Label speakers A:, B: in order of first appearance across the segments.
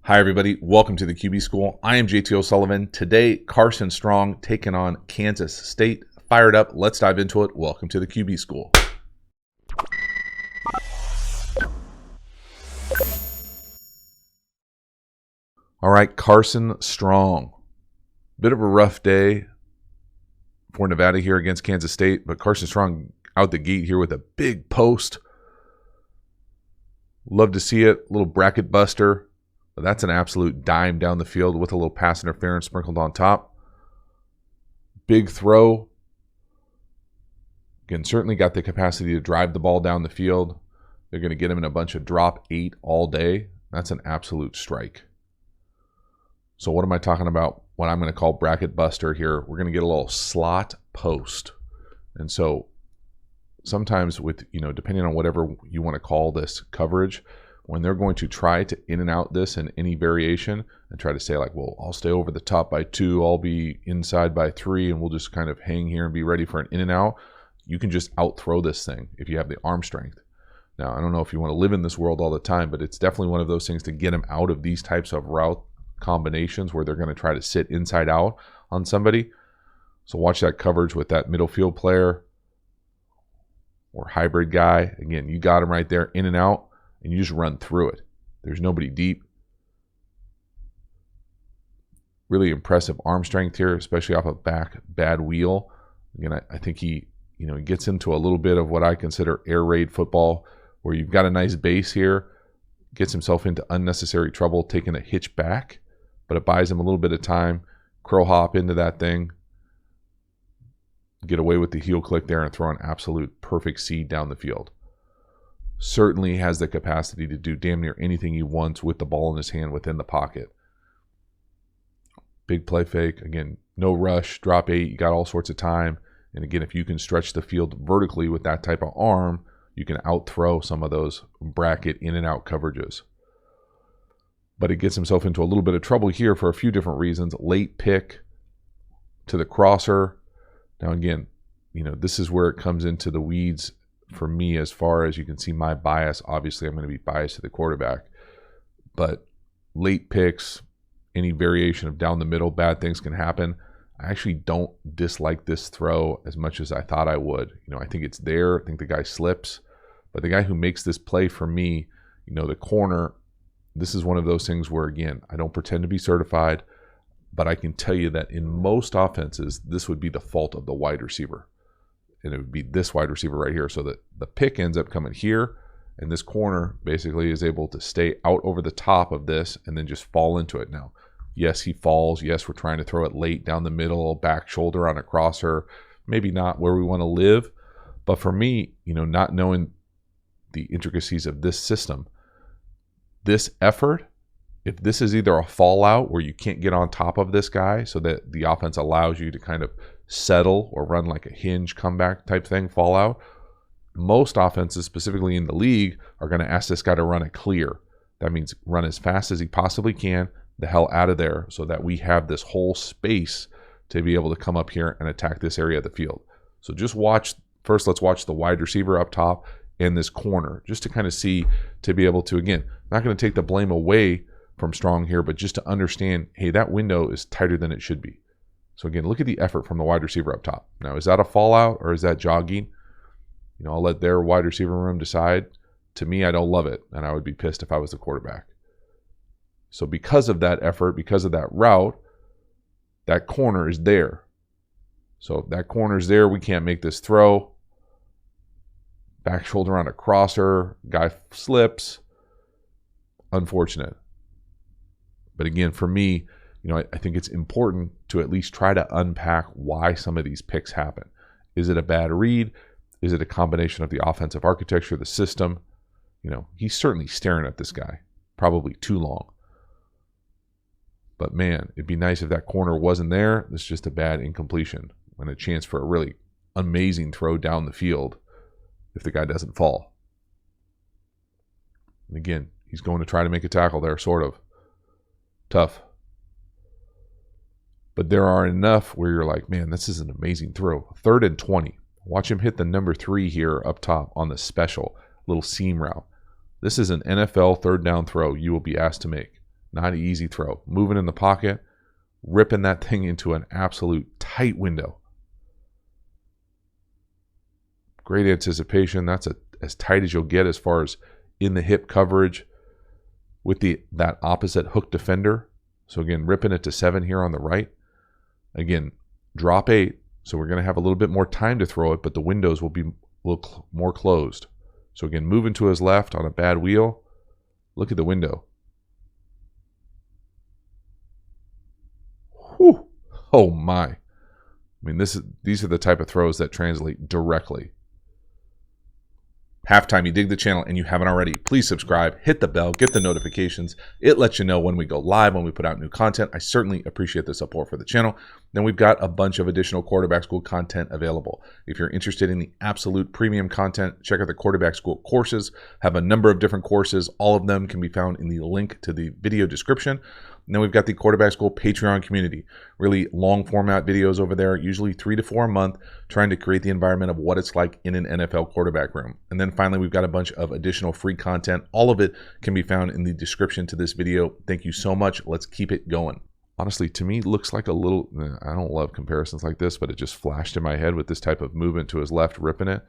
A: Hi, everybody. Welcome to the QB School. I am JT O'Sullivan. Today, Carson Strong taking on Kansas State. Fired up. Let's dive into it. Welcome to the QB School. All right, Carson Strong. Bit of a rough day for Nevada here against Kansas State, but Carson Strong out the gate here with a big post. Love to see it. A little bracket buster. That's an absolute dime down the field with a little pass interference sprinkled on top. Big throw. Again, certainly got the capacity to drive the ball down the field. They're going to get him in a bunch of drop 8 all day. That's an absolute strike. So what am I talking about? What I'm going to call bracket buster here. We're going to get a little slot post. And so sometimes with, depending on whatever you want to call this coverage, when they're going to try to in and out this in any variation and try to say like, well, I'll stay over the top by 2, I'll be inside by 3, and we'll just kind of hang here and be ready for an in and out, you can just out throw this thing if you have the arm strength. Now, I don't know if you want to live in this world all the time, but it's definitely one of those things to get them out of these types of route combinations where they're going to try to sit inside out on somebody. So watch that coverage with that middle field player or hybrid guy. Again, you got him right there, in and out. And you just run through it. There's nobody deep. Really impressive arm strength here, especially off a bad wheel. Again, I think he gets into a little bit of what I consider air raid football, where you've got a nice base here, gets himself into unnecessary trouble taking a hitch back, but it buys him a little bit of time. Crow hop into that thing, get away with the heel click there, and throw an absolute perfect seed down the field. Certainly has the capacity to do damn near anything he wants with the ball in his hand within the pocket. Big play fake. Again, no rush, drop 8. You got all sorts of time. And again, if you can stretch the field vertically with that type of arm, you can out throw some of those bracket in and out coverages. But it gets himself into a little bit of trouble here for a few different reasons. Late pick to the crosser. Now again, this is where it comes into the weeds for me, as far as you can see my bias. Obviously, I'm going to be biased to the quarterback. But late picks, any variation of down the middle, bad things can happen. I actually don't dislike this throw as much as I thought I would. I think it's there. I think the guy slips. But the guy who makes this play for me, the corner, this is one of those things where, again, I don't pretend to be certified, but I can tell you that in most offenses, this would be the fault of the wide receiver. And it would be this wide receiver right here. So that the pick ends up coming here, and this corner basically is able to stay out over the top of this and then just fall into it. Now, yes, he falls. Yes, we're trying to throw it late down the middle, back shoulder on a crosser. Maybe not where we want to live. But for me, not knowing the intricacies of this system, this effort, if this is either a fallout where you can't get on top of this guy so that the offense allows you to kind of settle or run like a hinge comeback type thing, fallout, most offenses, specifically in the league, are going to ask this guy to run a clear. That means run as fast as he possibly can, the hell out of there, so that we have this whole space to be able to come up here and attack this area of the field. So just watch, first let's watch the wide receiver up top and this corner, just to kind of see, to be able to, again, not going to take the blame away from Strong here, but just to understand, hey, that window is tighter than it should be. So again, look at the effort from the wide receiver up top. Now, is that a fallout or is that jogging? I'll let their wide receiver room decide. To me, I don't love it, and I would be pissed if I was the quarterback. So because of that effort, because of that route, that corner is there. So if that corner is there, we can't make this throw. Back shoulder on a crosser, guy slips. Unfortunate. But again, for me, I think it's important to at least try to unpack why some of these picks happen. Is it a bad read? Is it a combination of the offensive architecture, the system? He's certainly staring at this guy, probably too long. But man, it'd be nice if that corner wasn't there. It's just a bad incompletion and a chance for a really amazing throw down the field if the guy doesn't fall. And again, he's going to try to make a tackle there, sort of. Tough. But there are enough where you're like, man, this is an amazing throw. 3rd and 20. Watch him hit the number 3 here up top on the special little seam route. This is an NFL 3rd down throw you will be asked to make. Not an easy throw. Moving in the pocket, ripping that thing into an absolute tight window. Great anticipation. That's as tight as you'll get as far as in the hip coverage with that opposite hook defender. So again, ripping it to 7 here on the right. Again, drop 8. So we're going to have a little bit more time to throw it, but the windows will be a little more closed. So again, moving to his left on a bad wheel. Look at the window. Whew. Oh my. I mean, these are the type of throws that translate directly. Halftime, you dig the channel and you haven't already, please subscribe, hit the bell, get the notifications. It lets you know when we go live, when we put out new content. I certainly appreciate the support for the channel. Then we've got a bunch of additional Quarterback School content available. If you're interested in the absolute premium content, check out the Quarterback School courses. Have a number of different courses. All of them can be found in the link to the video description. And then we've got the Quarterback School Patreon community. Really long format videos over there, usually 3 to 4 a month, trying to create the environment of what it's like in an NFL quarterback room. And then finally, we've got a bunch of additional free content. All of it can be found in the description to this video. Thank you so much. Let's keep it going. Honestly, to me, looks like a little, I don't love comparisons like this, but it just flashed in my head with this type of movement to his left, ripping it.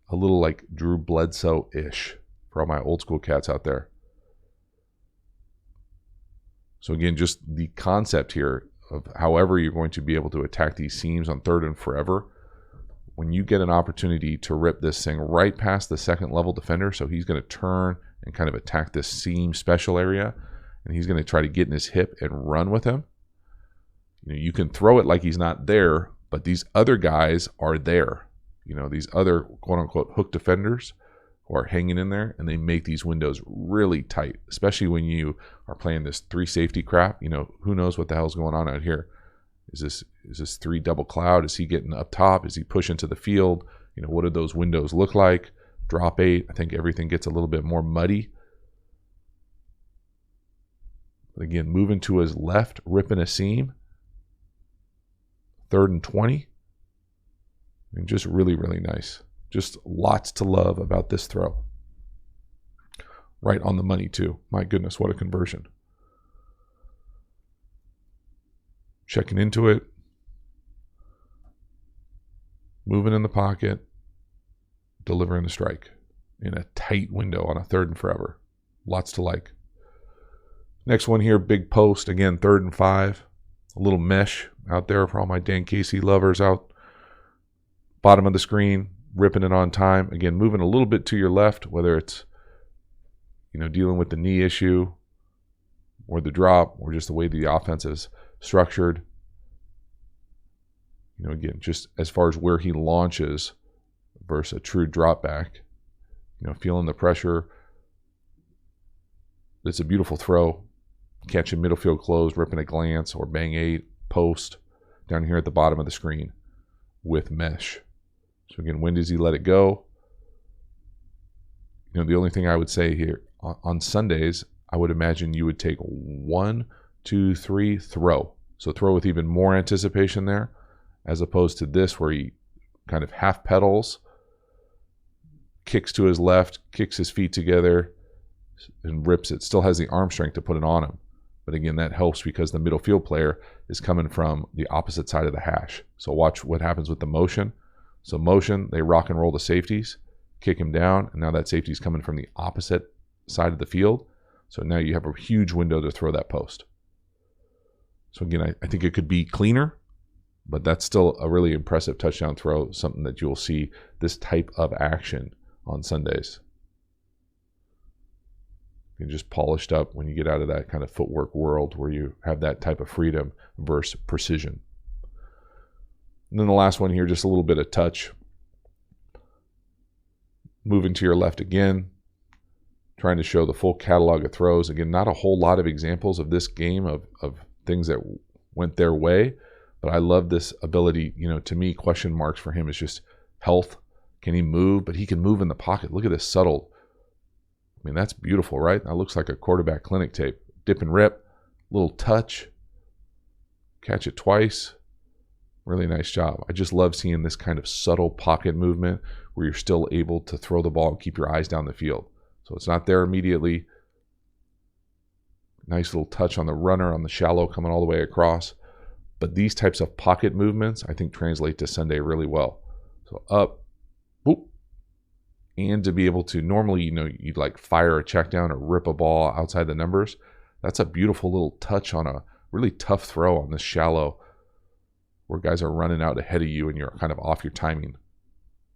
A: A little like Drew Bledsoe-ish for all my old school cats out there. So again, just the concept here of however you're going to be able to attack these seams on 3rd and forever. When you get an opportunity to rip this thing right past the second level defender, so he's going to turn and kind of attack this seam special area, and he's going to try to get in his hip and run with him. You can throw it like he's not there, but these other guys are there. These other quote-unquote hook defenders who are hanging in there, and they make these windows really tight, especially when you are playing this 3 safety crap. Who knows what the hell's going on out here? Is this 3 double cloud? Is he getting up top? Is he pushing to the field? What do those windows look like? Drop 8. I think everything gets a little bit more muddy. But again, moving to his left, ripping a seam. 3rd and 20. And just really, really nice. Just lots to love about this throw. Right on the money, too. My goodness, what a conversion. Checking into it. Moving in the pocket. Delivering the strike. In a tight window on a 3rd and forever. Lots to like. Next one here, big post. Again, 3rd and 5. A little mesh out there for all my Dan Casey lovers out. Bottom of the screen. Ripping it on time. Again, moving a little bit to your left, whether it's, dealing with the knee issue or the drop or just the way the offense is structured. Again, just as far as where he launches versus a true drop back, feeling the pressure. It's a beautiful throw. Catching middle field close, ripping a glance or bang 8 post down here at the bottom of the screen with mesh. So again, when does he let it go? The only thing I would say here, on Sundays, I would imagine you would take 1, 2, 3, throw. So throw with even more anticipation there, as opposed to this where he kind of half pedals, kicks to his left, kicks his feet together, and rips it. Still has the arm strength to put it on him. But again, that helps because the middle field player is coming from the opposite side of the hash. So watch what happens with the motion. So motion, they rock and roll the safeties, kick him down, and now that safety's coming from the opposite side of the field. So now you have a huge window to throw that post. So again, I think it could be cleaner, but that's still a really impressive touchdown throw, something that you'll see this type of action on Sundays. You're just polished up when you get out of that kind of footwork world where you have that type of freedom versus precision. And then the last one here, just a little bit of touch. Moving to your left again, trying to show the full catalog of throws. Again, not a whole lot of examples of this game of things that went their way, but I love this ability. To me, question marks for him is just health. Can he move? But he can move in the pocket. Look at this subtle. I mean, that's beautiful, right? That looks like a quarterback clinic tape. Dip and rip, little touch, catch it twice. Really nice job. I just love seeing this kind of subtle pocket movement where you're still able to throw the ball and keep your eyes down the field. So it's not there immediately. Nice little touch on the runner on the shallow coming all the way across. But these types of pocket movements, I think, translate to Sunday really well. So up, boop. And to be able to normally, you'd like fire a check down or rip a ball outside the numbers. That's a beautiful little touch on a really tough throw on this shallow where guys are running out ahead of you and you're kind of off your timing.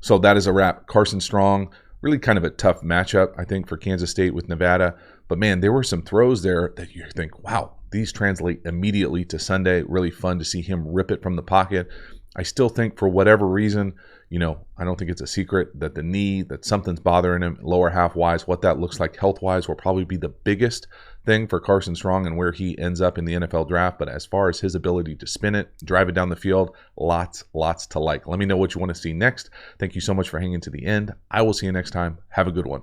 A: So that is a wrap. Carson Strong, really kind of a tough matchup, I think, for Kansas State with Nevada. But man, there were some throws there that you think, wow, these translate immediately to Sunday. Really fun to see him rip it from the pocket. I still think for whatever reason, I don't think it's a secret that the knee, that something's bothering him lower half wise. What that looks like health wise will probably be the biggest thing for Carson Strong and where he ends up in the NFL draft. But as far as his ability to spin it, drive it down the field, lots to like. Let me know what you want to see next. Thank you so much for hanging to the end. I will see you next time. Have a good one.